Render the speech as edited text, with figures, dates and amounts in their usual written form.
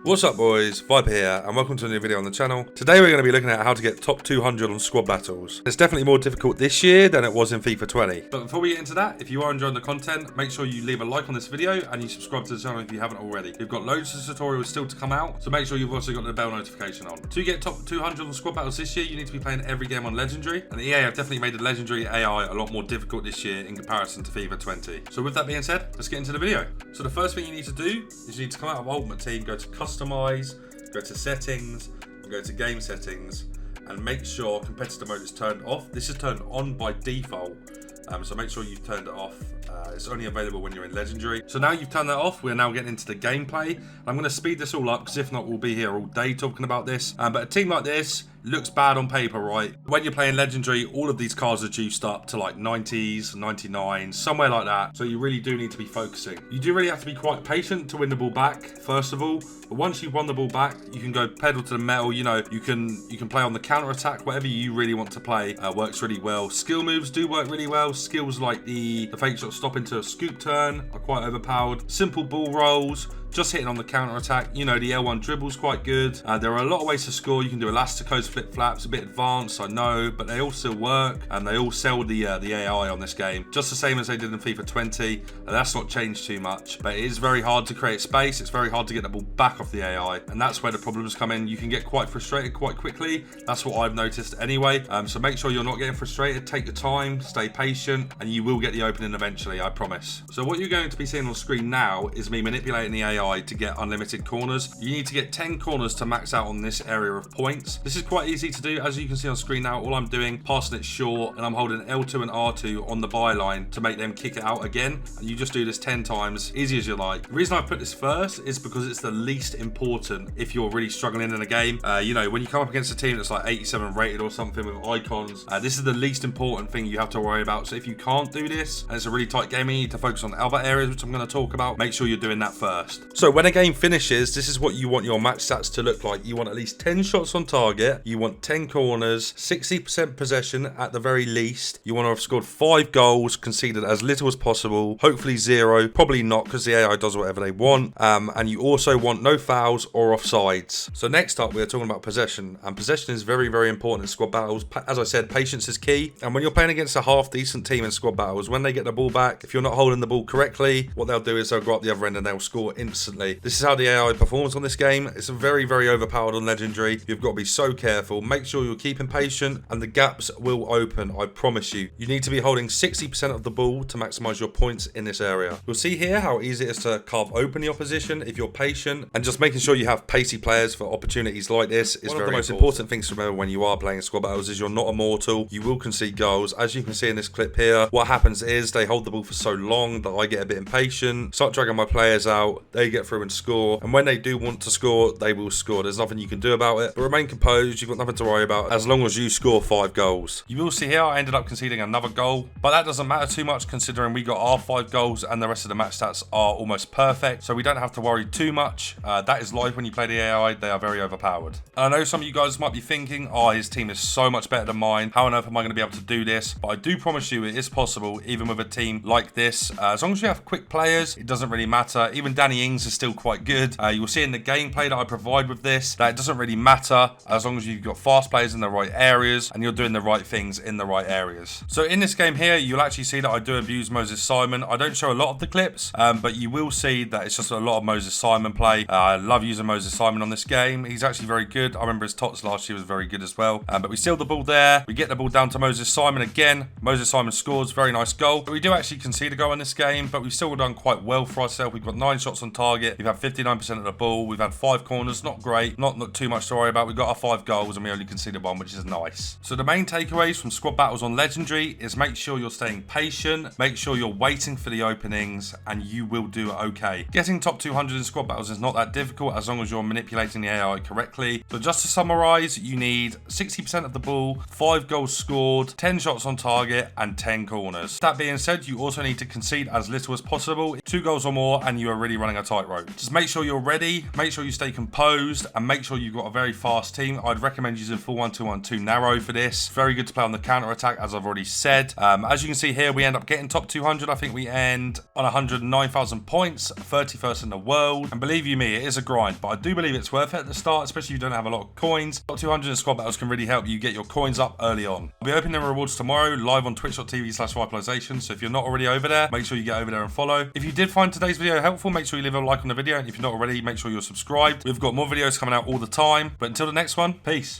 What's up boys, Viper here and welcome to a new video on the channel. Today we're going to be looking at how to get top 200 on squad battles. It's definitely more difficult this year than it was in FIFA 20. But before we get into that, if you are enjoying the content, make sure you leave a like on this video and you subscribe to the channel if you haven't already. We've got loads of tutorials still to come out, so make sure you've also got the bell notification on. To get top 200 on squad battles this year, you need to be playing every game on Legendary, and the EA have definitely made the Legendary AI a lot more difficult this year in comparison to FIFA 20. So with that being said, let's get into the video. So the first thing you need to do is you need to come out of Ultimate Team, go to Customize, go to Settings, and go to Game Settings, and make sure competitor mode is turned off. This is turned on by default, so make sure you've turned it off. It's only available when you're in Legendary. So now you've turned that off, we're now getting into the gameplay. I'm going to speed this all up because if not, we'll be here all day talking about this. But a team like this looks bad on paper, right? When you're playing Legendary, all of these cars are juiced up to like 90s, 99, somewhere like that. So you really do need to be focusing. You do really have to be quite patient to win the ball back, first of all. But once you've won the ball back, you can go pedal to the metal. You know, you can play on the counter attack, whatever you really want to play. Works really well. Skill moves do work really well. Skills like the fake shot stop into a scoop turn are quite overpowered. Simple ball rolls, just hitting on the counter attack. You know, the L1 dribble's quite good. There are a lot of ways to score. You can do elasticos, flip flaps, a bit advanced, I know, but they all still work, and they all sell the AI on this game, just the same as they did in FIFA 20. That's not changed too much, but it is very hard to create space. It's very hard to get the ball back off the AI, and that's where the problems come in. You can get quite frustrated quite quickly. That's what I've noticed anyway. So make sure you're not getting frustrated. Take your time, stay patient, and you will get the opening eventually, I promise. So what you're going to be seeing on screen now is me manipulating the AI to get unlimited corners. You need to get 10 corners to max out on this area of points. This is quite easy to do. As you can see on screen now, all I'm doing, passing it short, and I'm holding L2 and R2 on the byline to make them kick it out again. And you just do this 10 times, easy as you like. The reason I put this first is because it's the least important if you're really struggling in a game. You know, when you come up against a team that's like 87 rated or something with icons, this is the least important thing you have to worry about. So if you can't do this, and it's a really tight game, you need to focus on other areas, which I'm going to talk about. Make sure you're doing that first. So when a game finishes, this is what you want your match stats to look like. You want at least 10 shots on target. You want 10 corners, 60% possession at the very least. You want to have scored 5 goals, conceded as little as possible, hopefully 0, probably not because the AI does whatever they want. And you also want no fouls or offsides. So next up, we're talking about possession, and possession is very, very important in squad battles. As I said, patience is key. And when you're playing against a half decent team in squad battles, when they get the ball back, if you're not holding the ball correctly, what they'll do is they'll go up the other end and they'll score instantly. This is how the AI performs on this game. It's very, very overpowered on Legendary. You've got to be so careful. Make sure you're keeping patient and the gaps will open, I promise you. You need to be holding 60% of the ball to maximize your points in this area. You'll see here how easy it is to carve open the opposition if you're patient, and just making sure you have pacey players for opportunities like this is one of the most important things to remember when you are playing squad battles. Is you're not immortal. You will concede goals. As you can see in this clip here, what happens is they hold the ball for so long that I get a bit impatient, start dragging my players out, they get through and score, and when they do want to score, they will score. There's nothing you can do about it, but remain composed. You've got nothing to worry about as long as you score 5 goals. You will see here I ended up conceding another goal, but that doesn't matter too much considering we got our 5 goals and the rest of the match stats are almost perfect, so we don't have to worry too much. That is life when you play the AI. They are very overpowered. And I know some of you guys might be thinking, oh, his team is so much better than mine. How on earth am I going to be able to do this? But I do promise you it is possible, even with a team like this. As long as you have quick players, it doesn't really matter. Even Danny Ings is still quite good. You will see in the gameplay that I provide with this that it doesn't really matter as long as you've got fast players in the right areas and you're doing the right things in the right areas. So in this game here, you'll actually see that I do abuse Moses Simon. I don't show a lot of the clips, but you will see that it's just a lot of Moses Simon play. I love using Moses Simon on this game. He's actually very good. I remember his tots last year was very good as well. But we steal the ball there. We get the ball down to Moses Simon again. Moses Simon scores. Very nice goal. But we do actually concede a goal in this game, but we've still done quite well for ourselves. We've got 9 shots on target. We've had 59% of the ball. We've had 5 corners. Not great. Not too much to worry about. We've got our 5 goals and we only conceded 1, which is nice. So the main takeaways from squad battles on Legendary is make sure you're staying patient. Make sure you're waiting for the openings and you will do okay. Getting top 200 in squad battles is not that difficult as long as you're manipulating the AI correctly. So just to summarize, you need 60% of the ball, 5 goals scored, 10 shots on target and 10 corners. That being said, you also need to concede as little as possible. 2 goals or more and you are really running a tight tightrope. Just make sure you're ready, make sure you stay composed, and make sure you've got a very fast team. I'd recommend using full 1-2-1-2 narrow for this. Very good to play on the counter attack, as I've already said. As you can see here, we end up getting top 200. I think we end on 109,000 points, 31st in the world. And believe you me, it is a grind, but I do believe it's worth it at the start, especially if you don't have a lot of coins. Top 200 in squad battles can really help you get your coins up early on. I'll be opening the rewards tomorrow, live on twitch.tv/Viperlization. So if you're not already over there, make sure you get over there and follow. If you did find today's video helpful, make sure you leave a like on the video. And if you're not already, make sure you're subscribed. We've got more videos coming out all the time. But until the next one, peace.